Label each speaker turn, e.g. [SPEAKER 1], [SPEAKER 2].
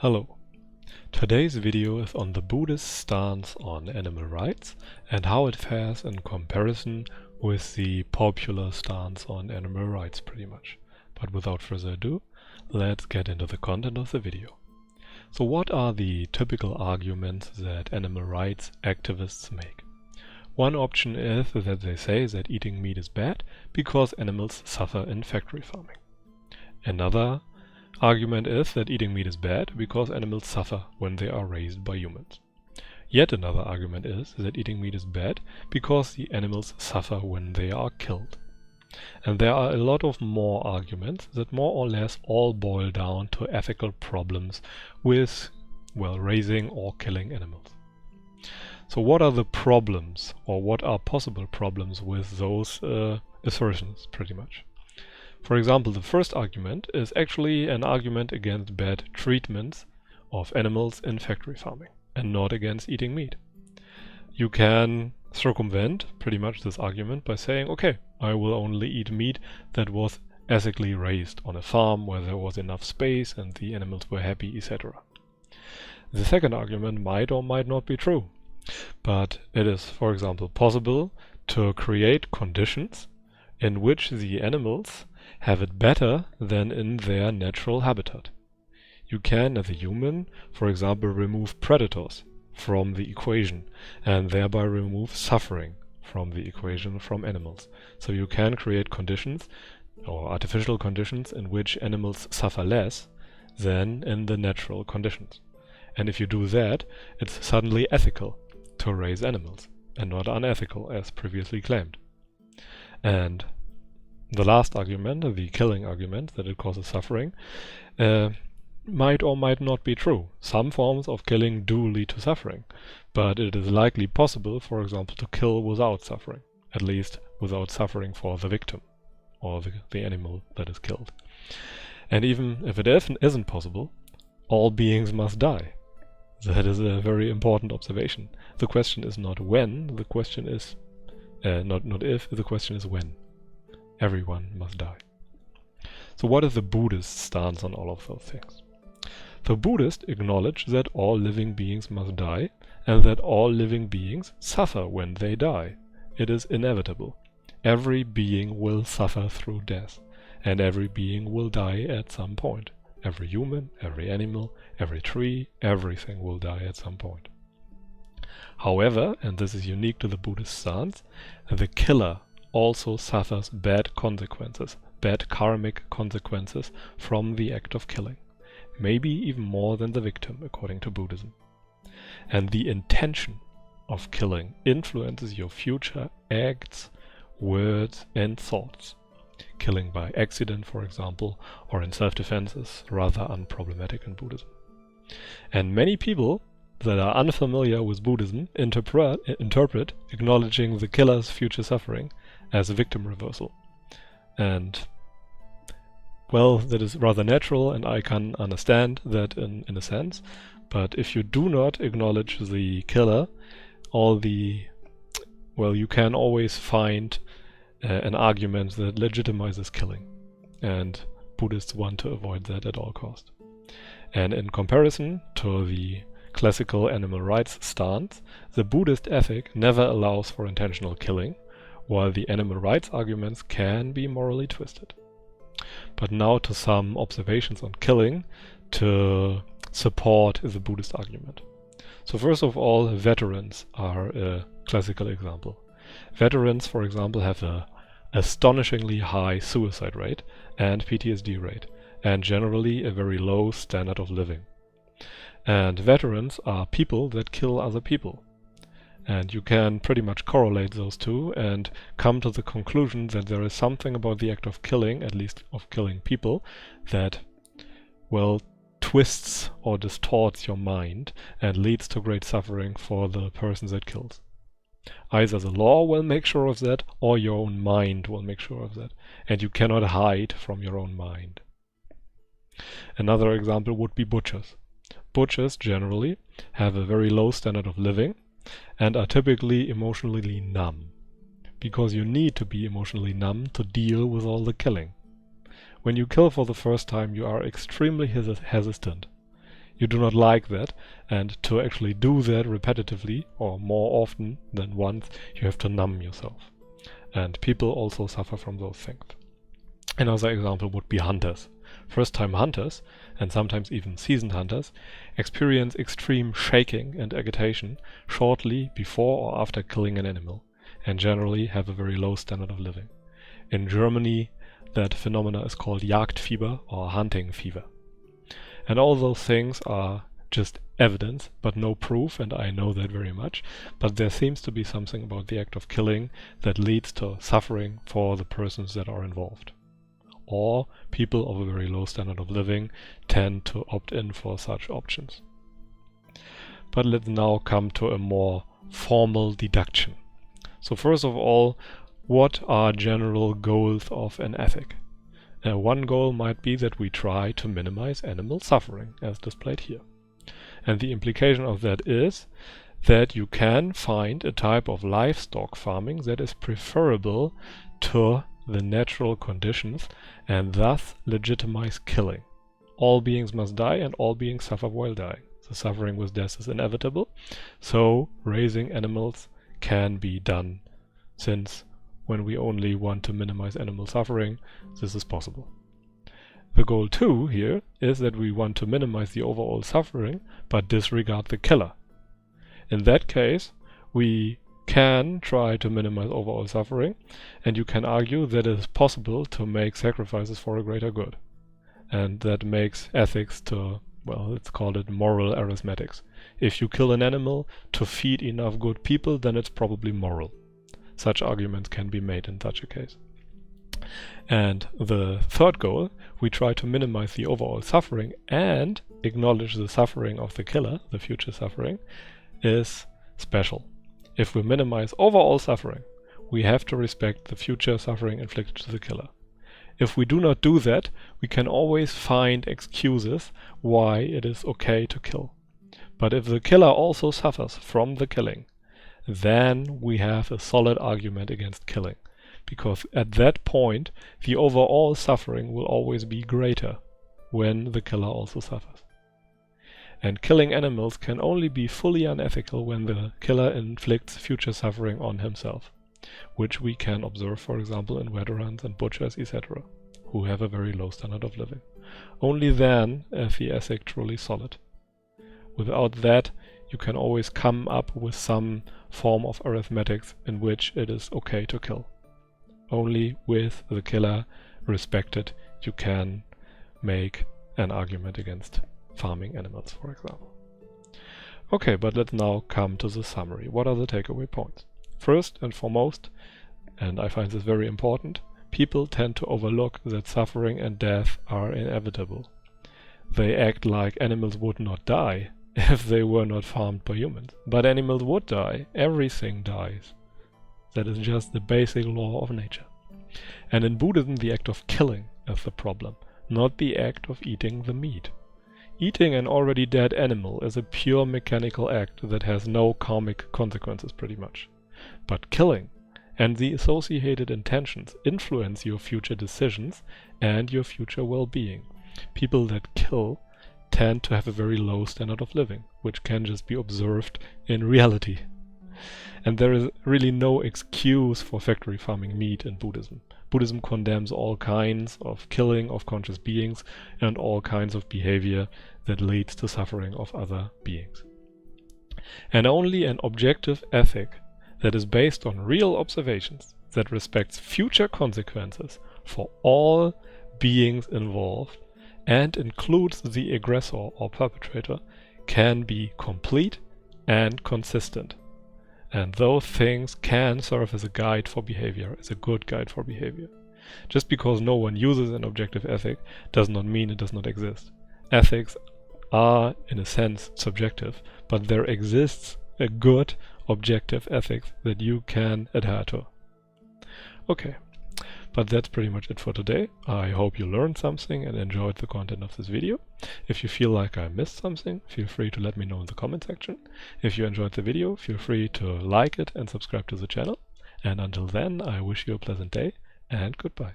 [SPEAKER 1] Hello. Today's video is on the Buddhist stance on animal rights and how it fares in comparison with the popular stance on animal rights pretty much. But without further ado, let's get into the content of the video. So what are the typical arguments that animal rights activists make? One option is that they say that eating meat is bad because animals suffer in factory farming. Another argument is that eating meat is bad because animals suffer when they are raised by humans. Yet another argument is that eating meat is bad because the animals suffer when they are killed. And there are a lot of more arguments that more or less all boil down to ethical problems with, raising or killing animals. So what are the problems, or what are possible problems with those assertions, pretty much? For example, the first argument is actually an argument against bad treatments of animals in factory farming and not against eating meat. You can circumvent pretty much this argument by saying, okay, I will only eat meat that was ethically raised on a farm where there was enough space and the animals were happy, etc. The second argument might or might not be true, but it is, for example, possible to create conditions in which the animals have it better than in their natural habitat. You can, as a human, for example, remove predators from the equation and thereby remove suffering from the equation from animals. So you can create conditions or artificial conditions in which animals suffer less than in the natural conditions. And if you do that, it's suddenly ethical to raise animals and not unethical as previously claimed. And the last argument, the killing argument, that it causes suffering, might or might not be true. Some forms of killing do lead to suffering, but it is likely possible, for example, to kill without suffering, at least without suffering for the victim or the animal that is killed. And even if it isn't possible, all beings must die. That is a very important observation. The question is not when, the question is not if, the question is when. Everyone must die. So what is the Buddhist stance on all of those things? The Buddhists acknowledge that all living beings must die and that all living beings suffer when they die. It is inevitable. Every being will suffer through death, and every being will die at some point. Every human, every animal, every tree, everything will die at some point. However, and this is unique to the Buddhist stance, the killer also suffers bad consequences, bad karmic consequences from the act of killing, maybe even more than the victim, according to Buddhism. And the intention of killing influences your future acts, words and thoughts. Killing by accident, for example, or in self-defense is rather unproblematic in Buddhism. And many people that are unfamiliar with Buddhism interpret acknowledging the killer's future suffering as a victim reversal. And, well, that is rather natural, and I can understand that in a sense. But if you do not acknowledge the killer, you can always find an argument that legitimizes killing. And Buddhists want to avoid that at all costs. And in comparison to the classical animal rights stance, the Buddhist ethic never allows for intentional killing, while the animal rights arguments can be morally twisted. But now to some observations on killing to support the Buddhist argument. So first of all, veterans are a classical example. Veterans, for example, have an astonishingly high suicide rate and PTSD rate, and generally a very low standard of living. And veterans are people that kill other people. And you can pretty much correlate those two and come to the conclusion that there is something about the act of killing, at least of killing people, that, twists or distorts your mind and leads to great suffering for the person that kills. Either the law will make sure of that, or your own mind will make sure of that. And you cannot hide from your own mind. Another example would be butchers. Butchers generally have a very low standard of living and are typically emotionally numb, because you need to be emotionally numb to deal with all the killing. When you kill for the first time, you are extremely hesitant. You do not like that, and to actually do that repetitively or more often than once, you have to numb yourself. And people also suffer from those things. Another example would be hunters. First-time hunters, and sometimes even seasoned hunters, experience extreme shaking and agitation shortly before or after killing an animal, and generally have a very low standard of living. In Germany, that phenomena is called Jagdfieber or hunting fever. And all those things are just evidence, but no proof, and I know that very much. But there seems to be something about the act of killing that leads to suffering for the persons that are involved. Or people of a very low standard of living tend to opt in for such options. But let's now come to a more formal deduction. So first of all, what are general goals of an ethic? One goal might be that we try to minimize animal suffering, as displayed here. And the implication of that is that you can find a type of livestock farming that is preferable to the natural conditions and thus legitimize killing. All beings must die and all beings suffer while dying. The suffering with death is inevitable, so raising animals can be done, since when we only want to minimize animal suffering, this is possible. The goal too here is that we want to minimize the overall suffering but disregard the killer. In that case, we can try to minimize overall suffering, and you can argue that it is possible to make sacrifices for a greater good. And that makes ethics to, well, let's call it moral arithmetics. If you kill an animal to feed enough good people, then it's probably moral. Such arguments can be made in such a case. And the third goal, we try to minimize the overall suffering and acknowledge the suffering of the killer, the future suffering, is special. If we minimize overall suffering, we have to respect the future suffering inflicted to the killer. If we do not do that, we can always find excuses why it is okay to kill. But if the killer also suffers from the killing, then we have a solid argument against killing, because at that point the overall suffering will always be greater when the killer also suffers. And killing animals can only be fully unethical when the killer inflicts future suffering on himself, which we can observe, for example, in veterans and butchers, etc., who have a very low standard of living. Only then is the ethic truly solid. Without that, you can always come up with some form of arithmetics in which it is okay to kill. Only with the killer respected you can make an argument against farming animals, for example. Okay, but let's now come to the summary. What are the takeaway points? First and foremost, and I find this very important, people tend to overlook that suffering and death are inevitable. They act like animals would not die if they were not farmed by humans. But animals would die. Everything dies. That is just the basic law of nature. And in Buddhism, the act of killing is the problem, not the act of eating the meat. Eating an already dead animal is a pure mechanical act that has no karmic consequences, pretty much. But killing and the associated intentions influence your future decisions and your future well-being. People that kill tend to have a very low standard of living, which can just be observed in reality. And there is really no excuse for factory farming meat in Buddhism. Buddhism condemns all kinds of killing of conscious beings and all kinds of behavior that leads to suffering of other beings. And only an objective ethic that is based on real observations, that respects future consequences for all beings involved, and includes the aggressor or perpetrator, can be complete and consistent. And those things can serve as a guide for behavior, as a good guide for behavior. Just because no one uses an objective ethic does not mean it does not exist. Ethics are, in a sense, subjective, but there exists a good objective ethic that you can adhere to. Okay. But that's pretty much it for today. I hope you learned something and enjoyed the content of this video. If you feel like I missed something, feel free to let me know in the comment section. If you enjoyed the video, feel free to like it and subscribe to the channel. And until then, I wish you a pleasant day and goodbye.